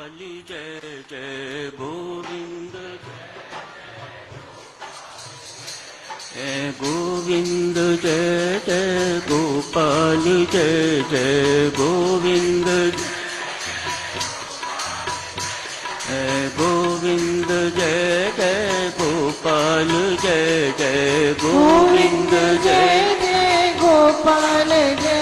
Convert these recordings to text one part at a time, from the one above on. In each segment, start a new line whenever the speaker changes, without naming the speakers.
गोपाल जय जय गोविंद जय गोविंद जय जय गोपाल जय जय गोविंद जय गोविंद जय जय गोपाल जय जय गोविंद जय जय
गोपाल जय जय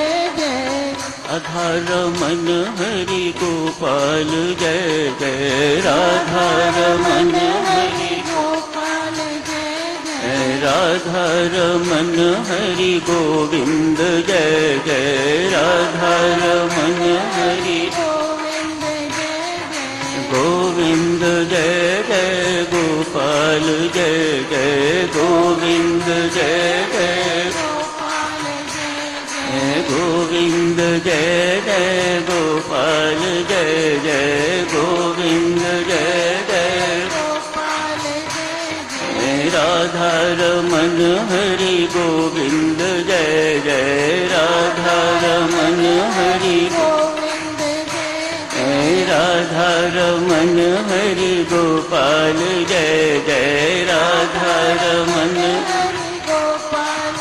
राधा रमन हरि गोपाल जय जय राधा रमन हरि
गोपाल जय जय
राधा रमन हरि गोविंद जय जय राधा रमन हरि
गोविंद जय जय
गोविंद जय जय गोपाल जय जय गोविंद जय जय
गोपाल जय जय
गोविंद जय जय गोपाल जय जय गोविंद जय जय
गोपाल जय जय
राधा रमन हरि गोविंद जय जय राधा रमन हरि
गोविंद जय जय
राधा रमन हरि गोपाल जय जय राधा रमन
हरि गोपाल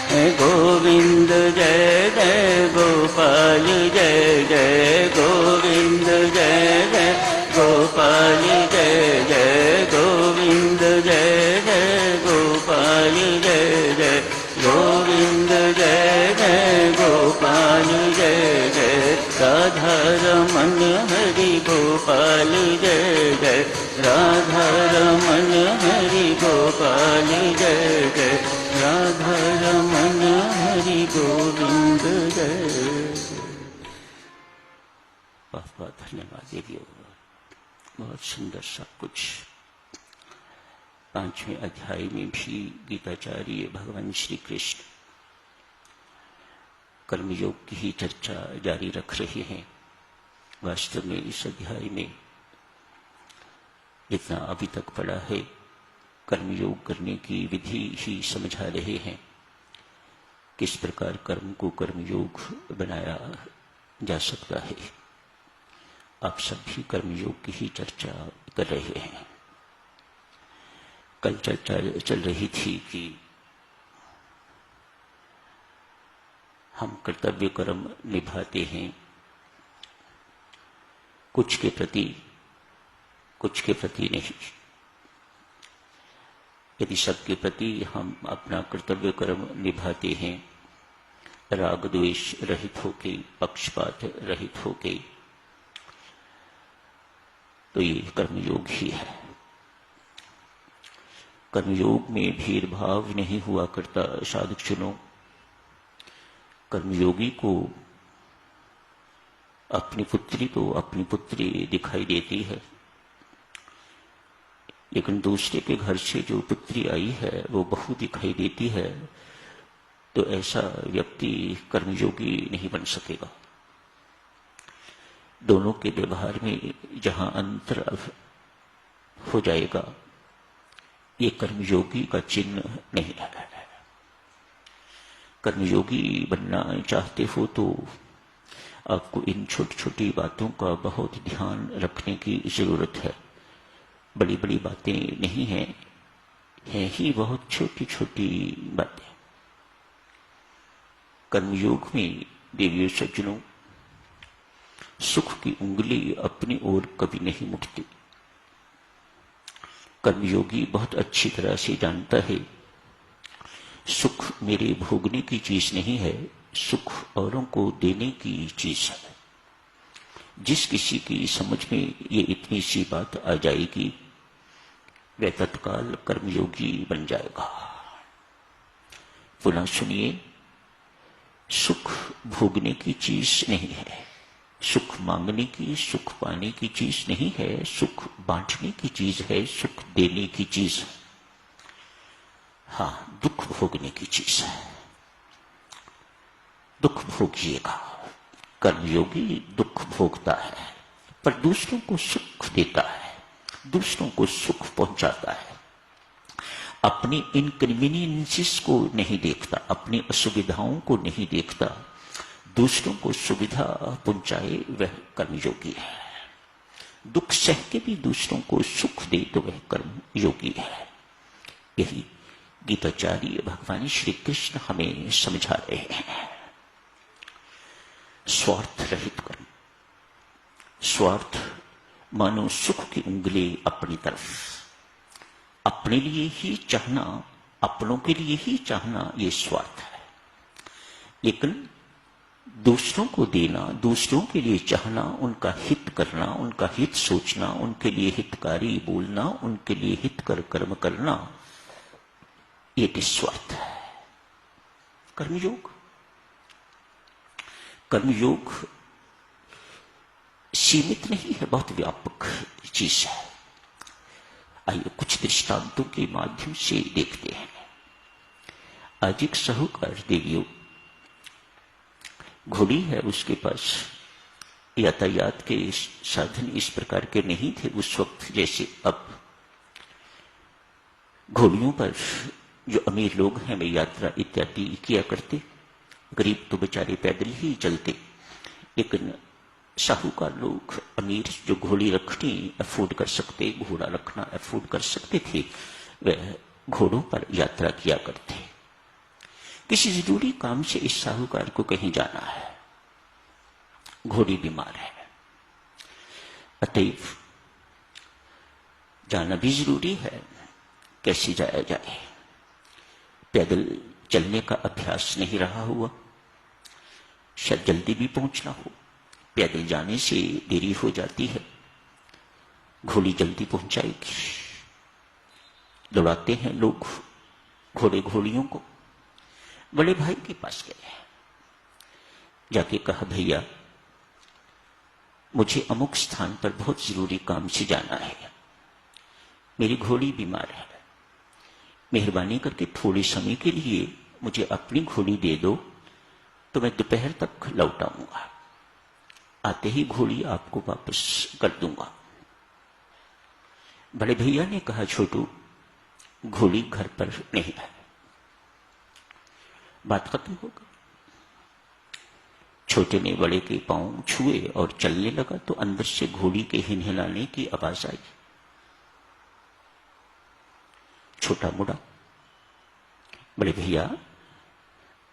जय
गोविंद जय जय गोपाल जय जय गोविंद जय जय गोपाल जय जय गोविंद जय जय गोपाल जय जय गोविंद जय जय गोपाल जय जय राधा रमन हरि गोपाल जय जय राधा रमन हरि गोपाल जय जय राधा रमन हरि गोविंद जय। बहुत बहुत धन्यवाद देवी, बहुत सुंदर सब कुछ। 5वें अध्याय में भी गीताचार्य भगवान श्री कृष्ण कर्मयोग की ही चर्चा जारी रख रहे हैं। वास्तव में इस अध्याय में जितना अभी तक पड़ा है, कर्मयोग करने की विधि ही समझा रहे हैं। किस प्रकार कर्म को कर्मयोग बनाया जा सकता है। आप सब भी कर्मयोग की ही चर्चा कर रहे हैं। कल चर्चा चल रही थी कि हम कर्तव्य कर्म निभाते हैं, कुछ के प्रति नहीं। यदि सबके प्रति हम अपना कर्तव्य कर्म निभाते हैं, राग द्वेष रहित होके, पक्षपात रहित होके, तो ये कर्मयोग ही है। कर्मयोग में भेदभाव नहीं हुआ करता साधुजनों। कर्मयोगी को अपनी पुत्री तो अपनी पुत्री दिखाई देती है, लेकिन दूसरे के घर से जो पुत्री आई है वो बहू दिखाई देती है। तो ऐसा व्यक्ति कर्मयोगी नहीं बन सकेगा। दोनों के व्यवहार में जहां अंतर हो जाएगा, ये कर्मयोगी का चिन्ह नहीं है। कर्मयोगी बनना चाहते हो तो आपको इन छोटी छोटी बातों का बहुत ध्यान रखने की जरूरत है। बड़ी बड़ी बातें नहीं हैं, हैं ही बहुत छोटी छोटी बातें। कर्मयोग में देवियों सज्जनों, सुख की उंगली अपनी ओर कभी नहीं मुड़ती। कर्मयोगी बहुत अच्छी तरह से जानता है, सुख मेरे भोगने की चीज नहीं है, सुख औरों को देने की चीज है। जिस किसी की समझ में ये इतनी सी बात आ जाएगी, वह तत्काल कर्मयोगी बन जाएगा। पुनः सुनिए, सुख भोगने की चीज नहीं है, सुख मांगने की, सुख पाने की चीज नहीं है, सुख बांटने की चीज है, सुख देने की चीज है। हाँ, दुख भोगने की चीज है। दुख भोगिएगा। कर्मयोगी दुख भोगता है, पर दूसरों को सुख देता है, दूसरों को सुख पहुंचाता है। अपनी इनकन्वीनियंसेस को नहीं देखता, अपनी असुविधाओं को नहीं देखता, दूसरों को सुविधा पहुंचाए वह कर्मयोगी है। दुख सह के भी दूसरों को सुख दे तो वह कर्म योगी है। यही गीताचार्य भगवान श्री कृष्ण हमें समझा रहे हैं। स्वार्थ रहित कर्म। स्वार्थ मानो सुख की उंगली अपनी तरफ, अपने लिए ही चाहना, अपनों के लिए ही चाहना, ये स्वार्थ है। लेकिन दूसरों को देना, दूसरों के लिए चाहना, उनका हित करना, उनका हित सोचना, उनके लिए हितकारी बोलना, उनके लिए हितकर कर्म करना, ये निस्वार्थ है। कर्मयोग, कर्मयोग सीमित नहीं है, बहुत व्यापक चीज है। आइए कुछ दृष्टांतों के माध्यम से देखते हैं। आज एक साहूकार देवियों, घोड़ी है, उसके पास यातायात के साधन इस प्रकार के नहीं थे उस वक्त जैसे अब। घोड़ियों पर जो अमीर लोग हैं वे यात्रा इत्यादि किया करते, गरीब तो बेचारे पैदल ही चलते। लेकिन साहूकार लोग, अमीर जो घोड़ी रखनी अफोर्ड कर सकते, घोड़ा रखना अफोर्ड कर सकते थे, वह घोड़ों पर यात्रा किया करते। किसी जरूरी काम से इस साहूकार को कहीं जाना है, घोड़ी बीमार है, अतएव जाना भी जरूरी है। कैसे जाया जाए? पैदल चलने का अभ्यास नहीं रहा हुआ, शायद जल्दी भी पहुंचना हो, पैदल जाने से देरी हो जाती है, घोड़ी जल्दी पहुंचाएगी। दौड़ाते हैं लोग घोड़े घोड़ियों को। बड़े भाई के पास गए, जाके कहा, भैया मुझे अमुक स्थान पर बहुत जरूरी काम से जाना है, मेरी घोड़ी बीमार है, मेहरबानी करके थोड़े समय के लिए मुझे अपनी घोड़ी दे दो तो मैं दोपहर तक लौट आऊंगा, आते ही घोड़ी आपको वापस कर दूंगा। बड़े भैया ने कहा, छोटू घोड़ी घर पर नहीं है। बात खत्म हो गई। छोटे ने बड़े के पांव छुए और चलने लगा तो अंदर से घोड़ी के हिनहिनाने की आवाज आई। छोटा मुड़ा, बड़े भैया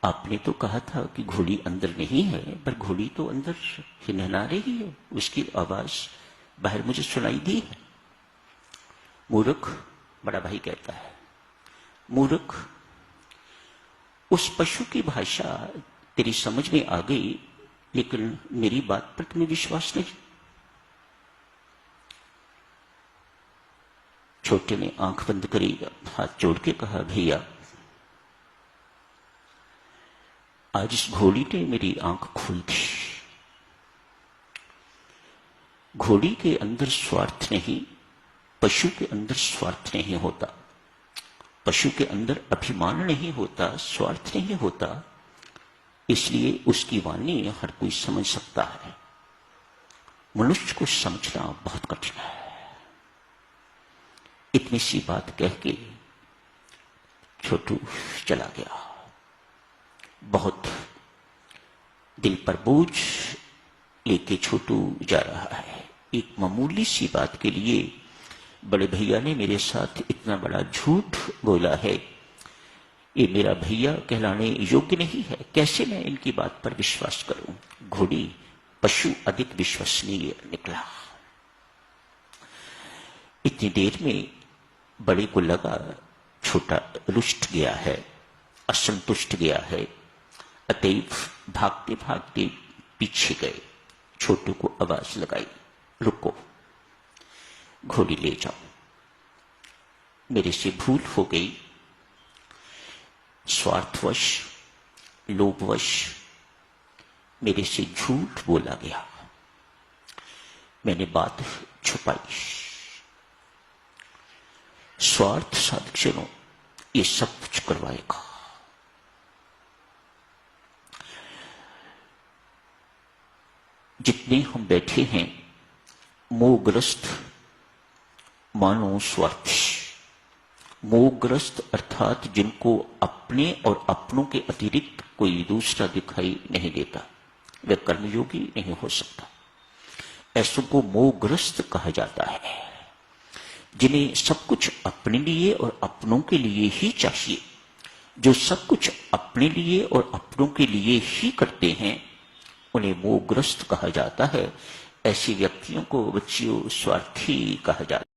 आपने तो कहा था कि घोड़ी अंदर नहीं है, पर घोड़ी तो अंदर हिनहिना रही है, उसकी आवाज बाहर मुझे सुनाई दी है। मूर्ख, बड़ा भाई कहता है, मूर्ख, उस पशु की भाषा तेरी समझ में आ गई, लेकिन मेरी बात पर तुम्हें विश्वास नहीं। छोटे ने आंख बंद करी, हाथ जोड़ के कहा, भैया आज इस घोड़ी ने मेरी आंख खोल दी। घोड़ी के अंदर स्वार्थ नहीं, पशु के अंदर स्वार्थ नहीं होता, पशु के अंदर अभिमान नहीं होता, स्वार्थ नहीं होता, इसलिए उसकी वाणी हर कोई समझ सकता है। मनुष्य को समझना बहुत कठिन है। इतनी सी बात कह के छोटू चला गया। बहुत दिल पर बोझ लेके छोटू जा रहा है। एक मामूली सी बात के लिए बड़े भैया ने मेरे साथ इतना बड़ा झूठ बोला है, ये मेरा भैया कहलाने योग्य नहीं है, कैसे मैं इनकी बात पर विश्वास करूं? घोड़ी पशु अधिक विश्वसनीय निकला। इतनी देर में बड़े को लगा छोटा रुष्ट गया है, असंतुष्ट गया है, अतएव भागते भागते पीछे गए। छोटू को आवाज लगाई, रुको, घोड़ी ले जाओ, मेरे से भूल हो गई, स्वार्थवश लोभवश मेरे से झूठ बोला गया, मैंने बात छुपाई। स्वार्थ साधक ये सब कुछ करवाएगा। जितने हम बैठे हैं मोहग्रस्त मानो स्वार्थी, मोहग्रस्त अर्थात जिनको अपने और अपनों के अतिरिक्त कोई दूसरा दिखाई नहीं देता, वह कर्मयोगी नहीं हो सकता। ऐसों को मोहग्रस्त कहा जाता है। जिन्हें सब कुछ अपने लिए और अपनों के लिए ही चाहिए, जो सब कुछ अपने लिए और अपनों के लिए ही करते हैं, उन्हें मोहग्रस्त कहा जाता है। ऐसे व्यक्तियों को बच्चियों स्वार्थी कहा जाता है।